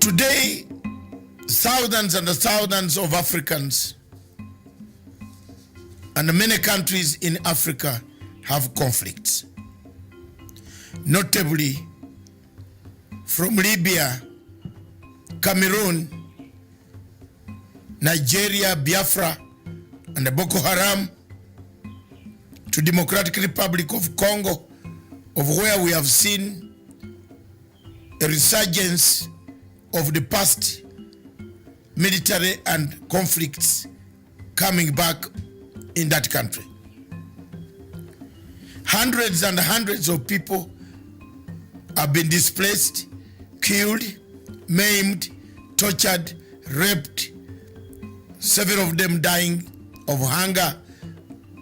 Today, thousands and thousands of Africans and many countries in Africa have conflicts. Notably, from Libya, Cameroon, Nigeria, Biafra, and Boko Haram, to Democratic Republic of Congo, of where we have seen a resurgence of the past military and conflicts coming back in that country. Hundreds and hundreds of people have been displaced, killed, maimed, tortured, raped, several of them dying of hunger,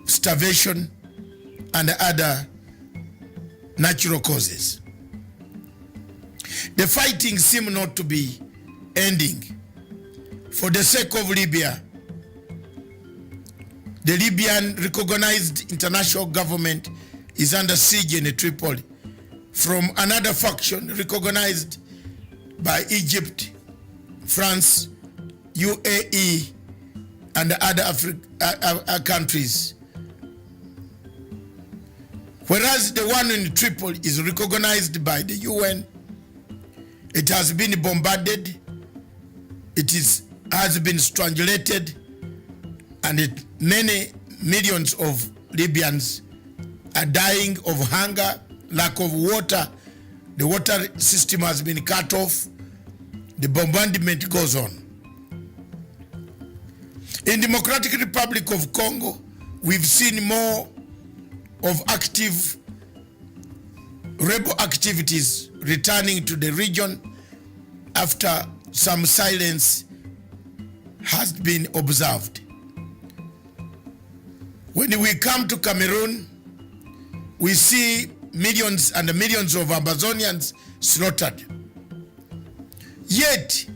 starvation, and other natural causes. The fighting seems not to be ending. For the sake of Libya, the Libyan recognized international government is under siege in Tripoli from another faction recognized by Egypt, France, UAE, and other countries. Whereas the one in Tripoli is recognized by the UN, it has been bombarded, has been strangulated, and many millions of Libyans are dying of hunger, lack of water. The water system has been cut off. The bombardment goes on. In Democratic Republic of Congo, we've seen more of active rebel activities returning to the region after some silence has been observed. When we come to Cameroon, we see millions and millions of Amazonians slaughtered. Yet,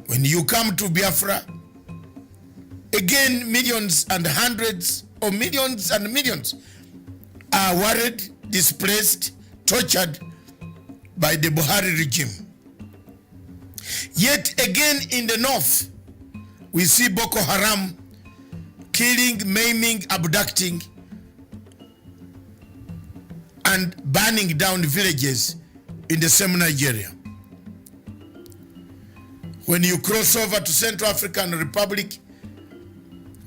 when you come to Biafra, again millions and hundreds of millions and millions are worried, displaced, tortured by the Buhari regime. Yet again in the north, we see Boko Haram killing, maiming, abducting, and burning down villages in the same Nigeria. When you cross over to Central African Republic,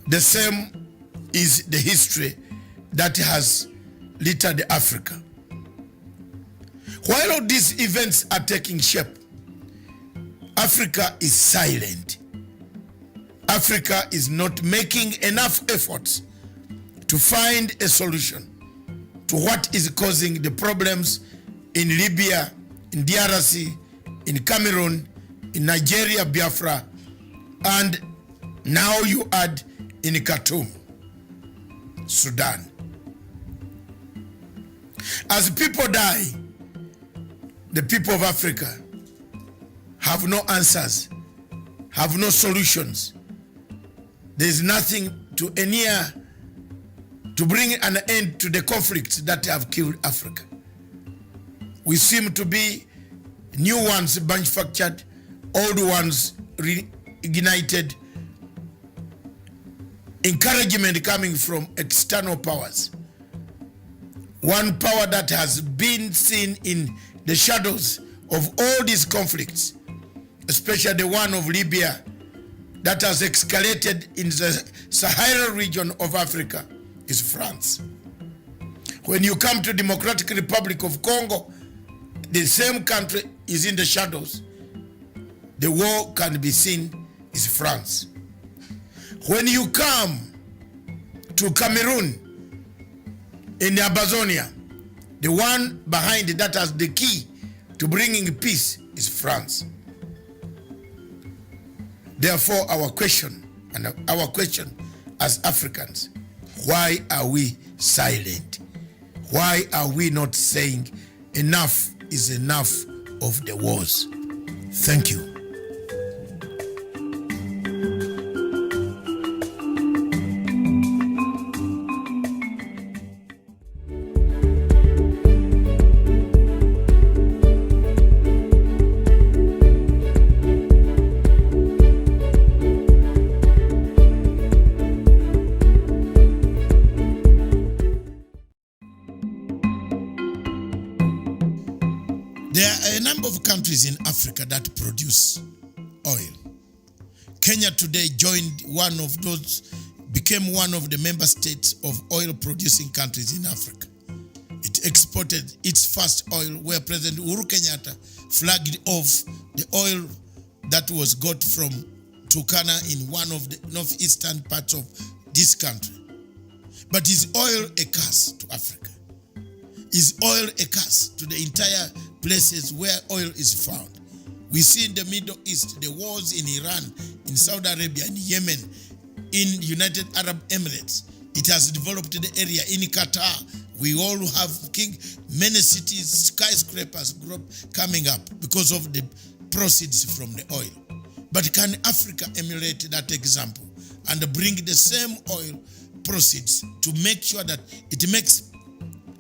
the same is the history that has littered Africa. While all these events are taking shape, Africa is silent. Africa is not making enough efforts to find a solution to what is causing the problems in Libya, in DRC, in Cameroon, in Nigeria, Biafra, and now you add in Khartoum, Sudan. As people die, the people of Africa have no answers, have no solutions. There is nothing to bring an end to the conflicts that have killed Africa. We seem to be new ones manufactured, old ones reignited, encouragement coming from external powers. One power that has been seen in the shadows of all these conflicts, especially the one of Libya that has escalated in the Sahara region of Africa, is France. When you come to Democratic Republic of Congo, the same country is in the shadows. The war can be seen is France. When you come to Cameroon, in the Amazonia, the one behind that has the key to bringing peace is France. Therefore, our question as Africans, why are we silent? Why are we not saying enough is enough of the wars? Thank you. There are a number of countries in Africa that produce oil. Kenya today became one of the member states of oil producing countries in Africa. It exported its first oil where President Uhuru Kenyatta flagged off the oil that was got from Turkana in one of the northeastern parts of this country. But is oil a curse to Africa? Is oil a curse to the entire places where oil is found? We see in the Middle East, the wars in Iran, in Saudi Arabia, in Yemen, in United Arab Emirates. It has developed the area in Qatar. We all have many cities, skyscrapers coming up because of the proceeds from the oil. But can Africa emulate that example and bring the same oil proceeds to make sure that it makes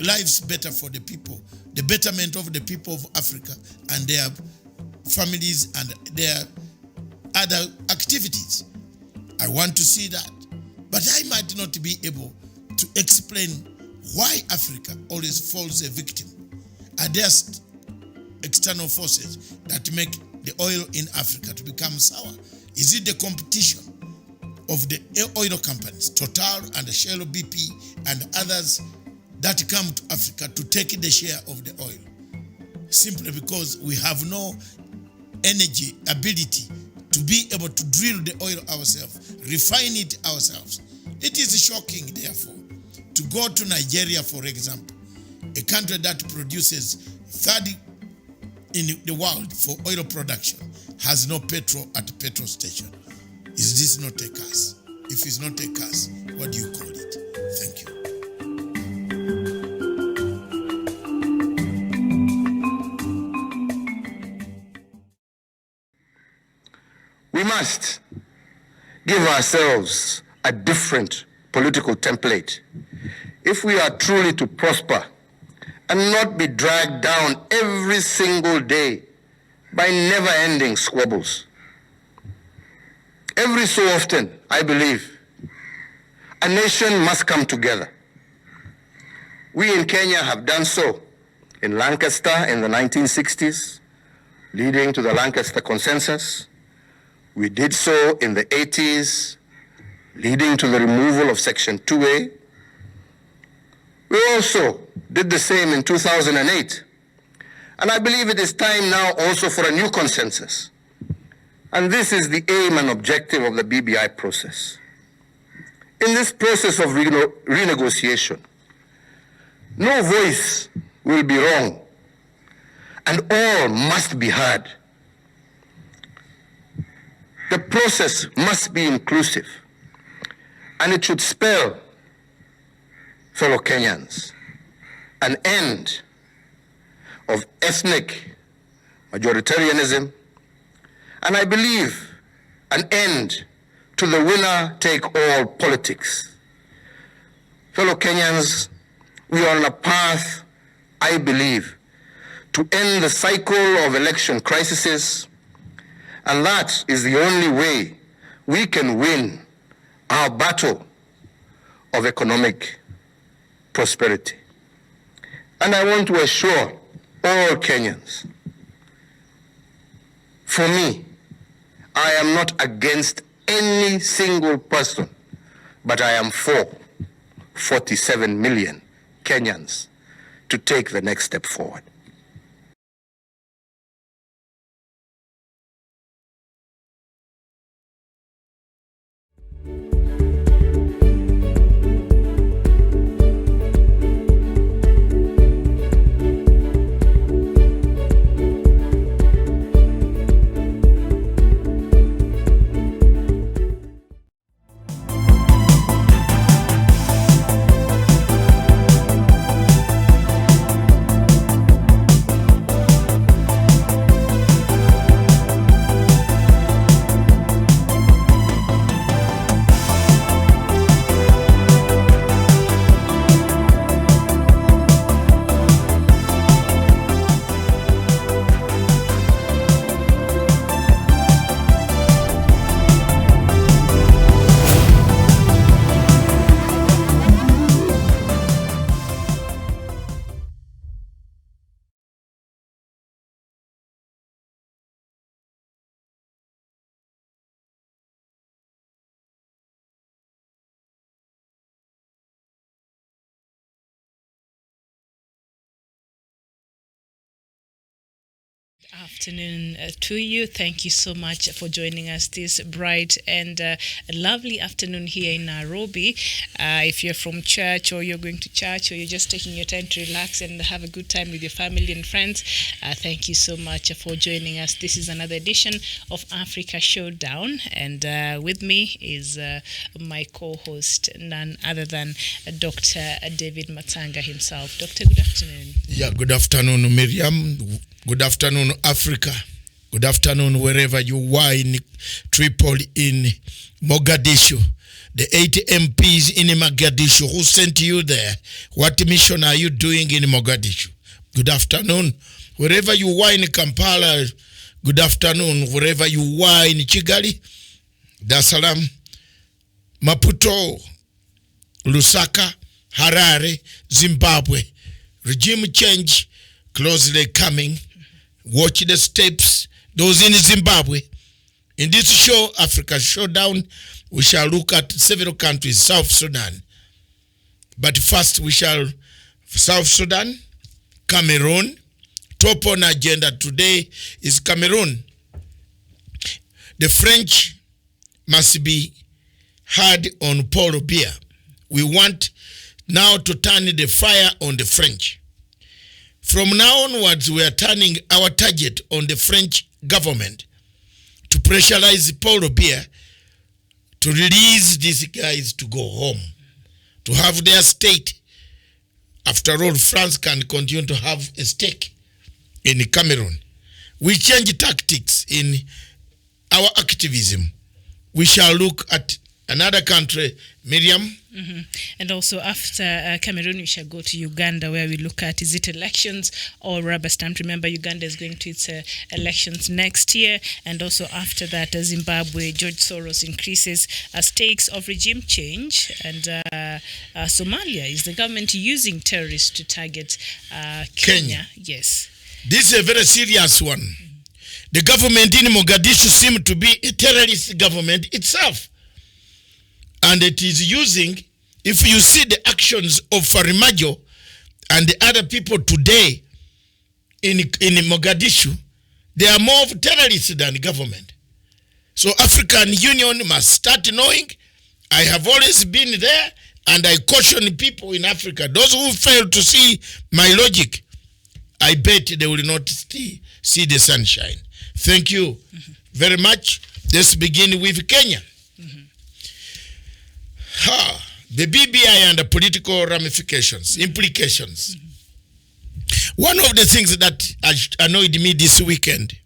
lives better for the people, the betterment of the people of Africa and their families and their other activities? I want to see that. But I might not be able to explain why Africa always falls a victim. Are there external forces that make the oil in Africa to become sour? Is it the competition of the oil companies, Total and Shell BP and others that come to Africa to take the share of the oil? Simply because we have no energy, ability to be able to drill the oil ourselves, refine it ourselves. It is shocking, therefore, to go to Nigeria, for example, a country that produces third in the world for oil production, has no petrol at petrol station. Is this not a curse? If it's not a curse, what do you call it? Thank you. We must give ourselves a different political template if we are truly to prosper and not be dragged down every single day by never-ending squabbles. Every so often, I believe, a nation must come together. We in Kenya have done so in Lancaster in the 1960s, leading to the Lancaster Consensus. We did so in the 80s, leading to the removal of Section 2A. We also did the same in 2008. And I believe it is time now also for a new consensus. And this is the aim and objective of the BBI process. In this process of renegotiation, no voice will be wrong, and all must be heard. The process must be inclusive, and it should spell, fellow Kenyans, an end of ethnic majoritarianism, and I believe an end to the winner-take-all politics. Fellow Kenyans, we are on a path, I believe, to end the cycle of election crises, and that is the only way we can win our battle of economic prosperity. And I want to assure all Kenyans, for me, I am not against any single person, but I am for 47 million Kenyans to take the next step forward. Afternoon to you. Thank you so much for joining us this bright and lovely afternoon here in Nairobi. If you're from church or you're going to church or you're just taking your time to relax and have a good time with your family and friends, thank you so much for joining us. This is another edition of Africa Showdown, and with me is my co-host, none other than Dr. David Matanga himself. Doctor, good afternoon. Yeah, good afternoon, Miriam. Good afternoon, Africa. Good afternoon, wherever you are in Tripoli, in Mogadishu. The 8 MPs in Mogadishu, who sent you there? What mission are you doing in Mogadishu? Good afternoon. Wherever you are in Kampala, good afternoon. Wherever you are in Kigali, Dar es Salaam, Maputo, Lusaka, Harare, Zimbabwe. Regime change closely coming. Watch the steps, those in Zimbabwe. In this show, Africa Showdown, we shall look at several countries, South Sudan. But first, we shall, South Sudan, Cameroon. Top on agenda today is Cameroon. The French must be hard on Paul Biya. We want now to turn the fire on the French. From now onwards, we are turning our target on the French government to pressurize Paul Biya to release these guys to go home, to have their state. After all, France can continue to have a stake in Cameroon. We change tactics in our activism. We shall look at another country, Miriam. And also after Cameroon, we shall go to Uganda, where we look at, is it elections or rubber stamp? Remember, Uganda is going to its elections next year. And also after that, Zimbabwe, George Soros increases stakes of regime change. And Somalia, is the government using terrorists to target Kenya? Yes. This is a very serious one. The government in Mogadishu seems to be a terrorist government itself. And it is using, if you see the actions of Farimajo and the other people today in Mogadishu, they are more of terrorists than government. So African Union must start knowing. I have always been there, and I caution people in Africa. Those who fail to see my logic, I bet they will not see the sunshine. Thank you very much. Let's begin with Kenya. The BBI and the political ramifications, implications. One of the things that annoyed me this weekend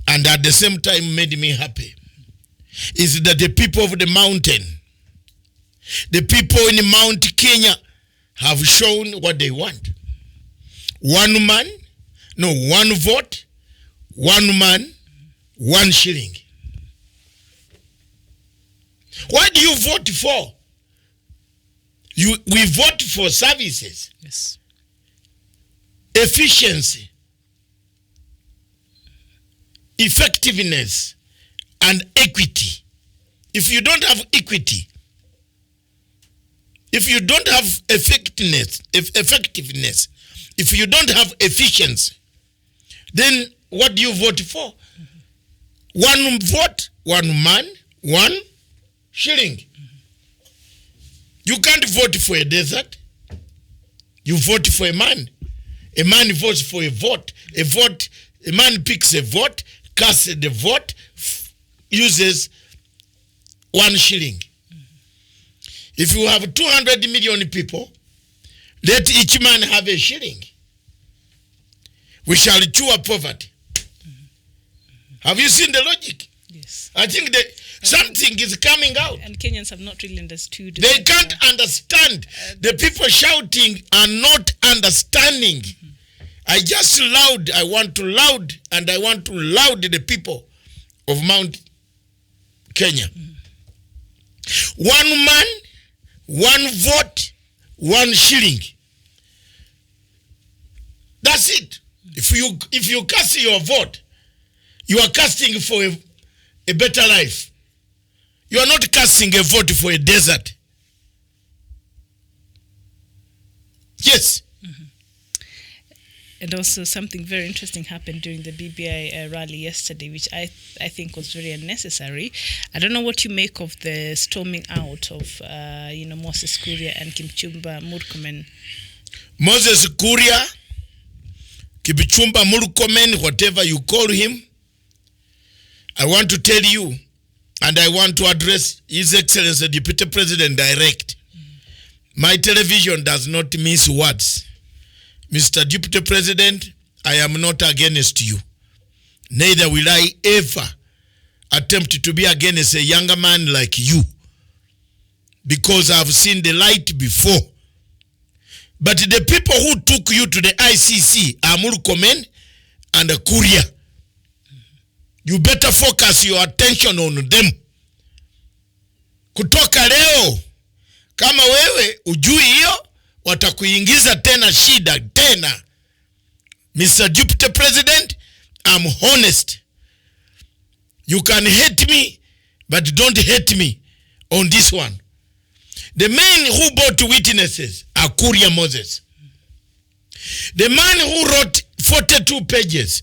and at the same time made me happy is that the people of the mountain, the people in Mount Kenya have shown what they want. One vote, 1 man, 1 shilling. What do you vote for? We vote for services. Yes. Efficiency, effectiveness, and equity. If you don't have equity, if you don't have effectiveness, if you don't have efficiency, then what do you vote for? 1 vote, 1 man, 1 shilling. You can't vote for a desert. You vote for a man. A man votes for a vote. A man picks a vote, casts the vote, uses 1 shilling. If you have 200 million people, let each man have a shilling. We shall cure poverty. Have you seen the logic? Yes. I think that something is coming out. And Kenyans have not really understood. They can't understand. The people shouting are not understanding. I want to loud the people of Mount Kenya. 1 man, 1 vote, 1 shilling. That's it. If you cast your vote, you are casting for a better life. You are not casting a vote for a desert. Yes. And also something very interesting happened during the BBI rally yesterday, which I think was very unnecessary. I don't know what you make of the storming out of Moses Kuria and Kipchumba Murkomen. Moses Kuria, Kipchumba Murkomen, whatever you call him, I want to tell you, and I want to address His Excellency the Deputy President direct. My television does not miss words. Mr. Deputy President, I am not against you. Neither will I ever attempt to be against a younger man like you, because I've seen the light before. But the people who took you to the ICC are Murkomen and Kuria. You better focus your attention on them. Kutoka leo, kama wewe ujui hiyo, watakuingiza tena shida tena. Mr. Deputy President, I'm honest. You can hate me, but don't hate me on this one. The men who brought witnesses are Kuria Moses. The man who wrote 42 pages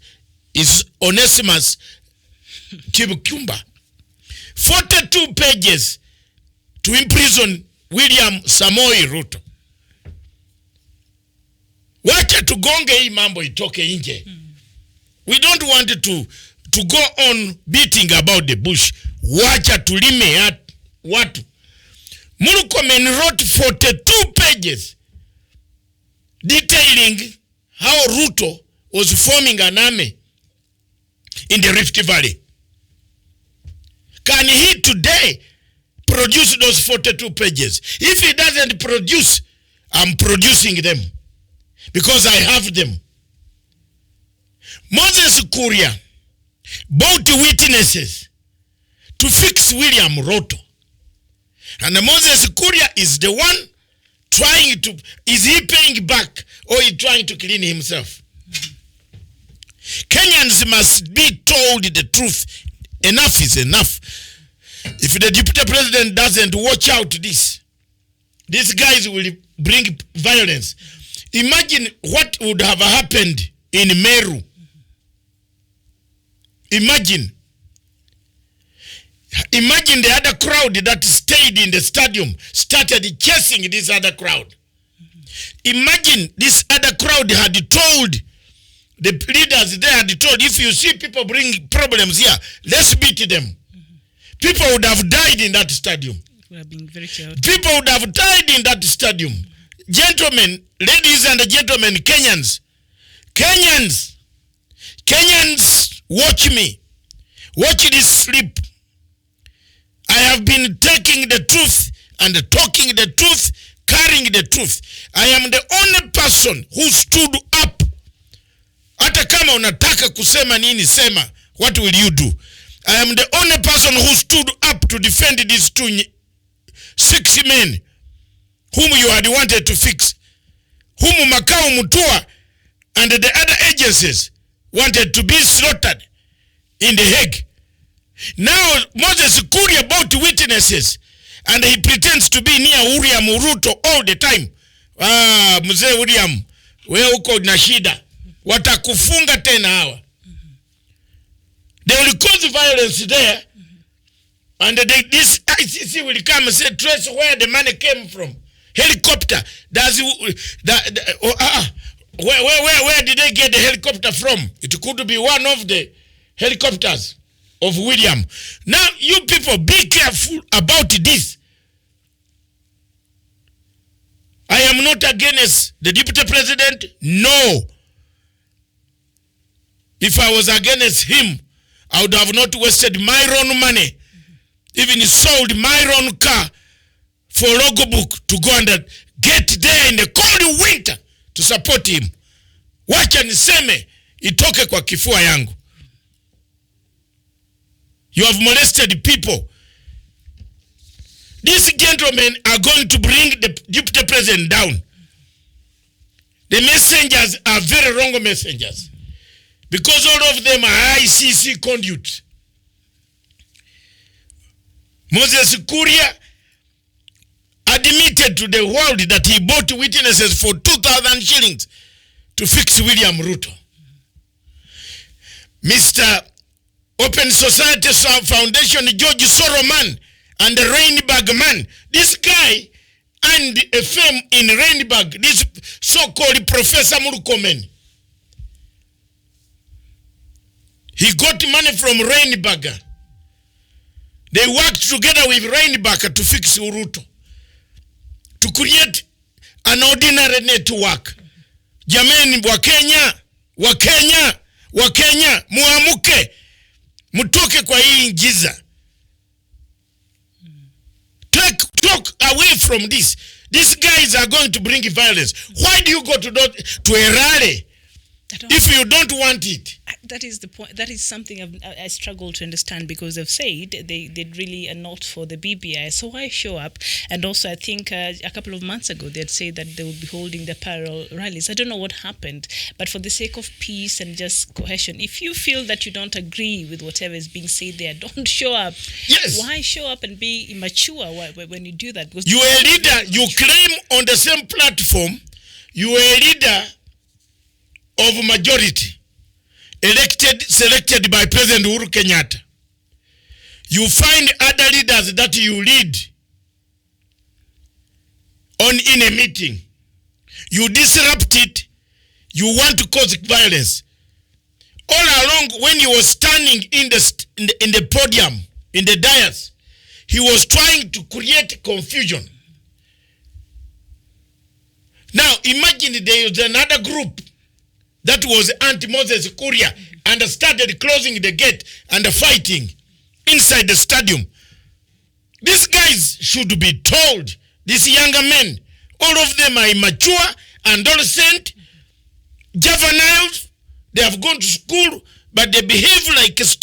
is Onesimus Kipchumba. 42 pages to imprison William Samoei Ruto. Wacha tugonge hii mambo itoke nje. We don't want to go on beating about the bush. Wacha tulime watu. Murkomen wrote 42 pages detailing how Ruto was forming an army in the Rift Valley. Can he today produce those 42 pages? If he doesn't produce, I'm producing them, because I have them. Moses Kuria brought witnesses to fix William Ruto. And Moses Kuria is the one trying to, is he paying back or is he trying to clean himself? Kenyans must be told the truth. Enough is enough. If the Deputy President doesn't watch out these guys will bring violence. Imagine what would have happened in Meru. Imagine the other crowd that stayed in the stadium started chasing this other crowd. Imagine this other crowd had told the leaders, they had told, if you see people bring problems here, let's beat them. People would have died in that stadium. We are being very chaotic. People would have died in that stadium. Gentlemen, ladies and gentlemen, Kenyans, watch me. Watch this sleep. I have been taking the truth and talking the truth, carrying the truth. I am the only person who stood up. Hata kama unataka kusema nini sema, what will you do? I am the only person who stood up to defend these 6 men whom you had wanted to fix, whom Makao Mutua and the other agencies wanted to be slaughtered in The Hague. Now Moses Kuria brought witnesses and he pretends to be near William Ruto all the time. Mzee William, wewe uko na shida. Watakufunga tena hawa. They will cause violence there. And this ICC will come and say, trace where the money came from. Helicopter. Where did they get the helicopter from? It could be one of the helicopters of William. Now, you people, be careful about this. I am not against the Deputy President. No. If I was against him, I would have not wasted my own money, even sold my own car for logo book to go and get there in the cold winter to support him. Wacha niseme itoke kwa kifua yangu. You have molested people. These gentlemen are going to bring the Deputy President down. The messengers are very wrong messengers, because all of them are ICC conduits. Moses Kuria admitted to the world that he bought witnesses for 2,000 shillings to fix William Ruto. Mr. Open Society Foundation, George Soroman, and the Rainbag man. This guy and a firm in Rainbag, this so-called Professor Murukomen. He got money from Rainbag. They worked together with Rainbag to fix Ruto, to create an ordinary network. Jameni wa Kenya, muamuke, mutoke kwa hii ngiza. Talk away from this. These guys are going to bring violence. Why do you go to a rally if you don't want it? That is the point. That is something I struggle to understand, because they've said they really are not for the BBI. So why show up? And also, I think a couple of months ago, they'd said that they would be holding the parallel rallies. I don't know what happened, but for the sake of peace and just cohesion, if you feel that you don't agree with whatever is being said there, don't show up. Yes. Why show up and be immature when you do that? Because you are a leader. You claim on the same platform, you are a leader of majority. Selected by President Uhuru Kenyatta. You find other leaders that you lead in a meeting. You disrupt it. You want to cause violence. All along, when he was standing in the podium, in the dais, he was trying to create confusion. Now, imagine there is another group that was anti-Moses Kuria and started closing the gate and fighting inside the stadium. These guys should be told, these younger men, all of them are immature, adolescent, juveniles. They have gone to school, but they behave like a student.